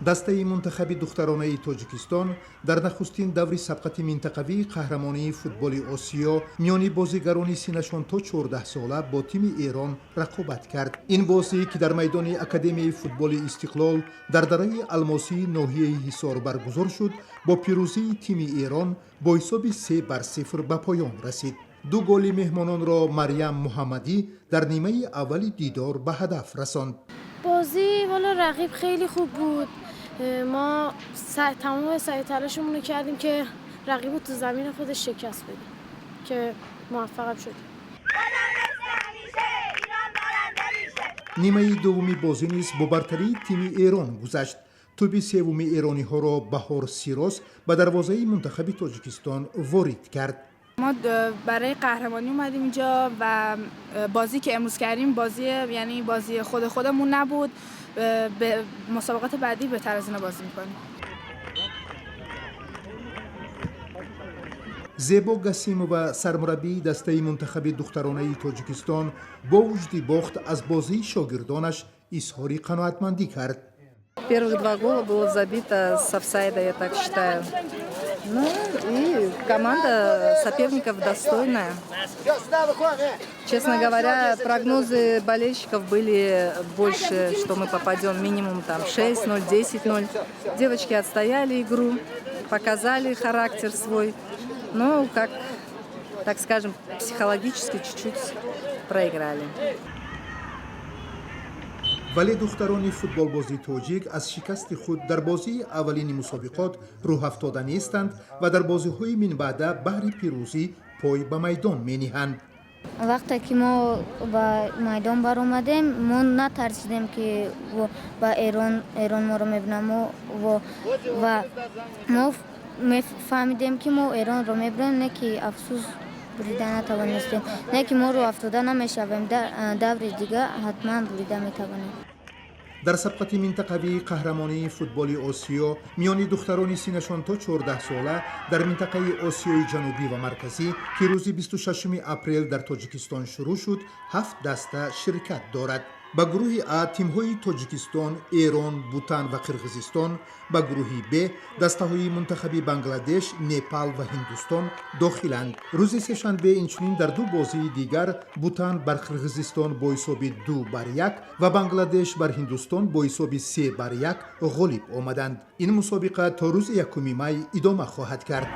дастаи мунтахаби духтаронаи тоҷикистон дар нахустин даври сабқати минтақавии қаҳрамонии футболи осиё миёни бозигарони синашон то 14 сола бо тими Эрон рақобат кард. Ин бозӣ ки дар майдони Академияи футболи Истиқлол дар дараи Алмосии ноҳияи Ҳисор баргузор шуд, бо пирӯзии тими Эрон бо ҳисоби 3-0 ба поён расид. ду голи меҳмононро Марьям Муҳаммадӣ дар нимаи аввали дидор ба ҳадаф расонд. بازی والا رقیب خیلی خوب بود. ما تمام سعی تلاشمون رو کردیم که رقیب رو تو زمین خودش شکست بدیم که موفق شدیم. нимаи дуввуми бозӣ низ бо бартарии тими Эрон гузашт. туби севуми эрониҳоро Баҳор Сирос ба дарвозаи мунтахаби Тоҷикистон ворид кард. ما برای قهرمانی اومدیم اینجا و بازی که امروز کردیم بازی خودمون نبود. به مسابقات بعدی بهتر از اینا بازی می‌کنیم. زیبا گاسیمова سرمربی دسته منتخب دخترانه تاجیکستان با وجود باخت از بازی شاگردانش اظهار قناعتمندی کرد. Первых 2 гола было забито с офсайда, я так считаю. Ну и команда соперников достойная. Честно говоря, прогнозы болельщиков были больше, что мы попадем минимум там 6-0, 10-0. Девочки отстояли игру, показали характер свой. Но, как, так скажем, психологически чуть-чуть проиграли. вале духтарони футболбози тоҷик аз шикасти худ дар бозии аввалини мусобиқот рӯҳафтода нестанд ва дар бозиҳои минбаъда баҳри пирӯзӣ пой ба майдон мениҳанд. вақте ки мо ба майдон баромадем, мо натарсидем ки ба эрон моро мебинам ва мо мефаҳмидем ки мо эронро мебинем, не ки афсӯс бурида натавонистем, не ки моро афтода намешавем, даври дига ҳатман бурида метавонем. дар сабқати минтақавии қаҳрамонии футболи осиё миёни духтарони синашон то 14 сола дар минтақаи осиёи ҷанубӣ ва марказӣ ки рӯзи 26 апрел дар тоҷикистон шурӯъ шуд 7 даста ширкат дорад. ба гурӯҳи А тимҳои Тоҷикистон, Эрон, Бутан ва Қирғизистон, ба гурӯҳи Б дастаҳои мунтахаби Бангладеш, Непал ва Ҳиндустон дохиланд. рӯзи сешанбе инчунин дар ду бозии дигар Бутан бар Қирғизистон бо ҳисоби 2-1 ва Бангладеш бар Ҳиндустон бо ҳисоби 3-1 ғолиб омаданд. ин мусобиқа то рӯзи 1 май идома хоҳад кард.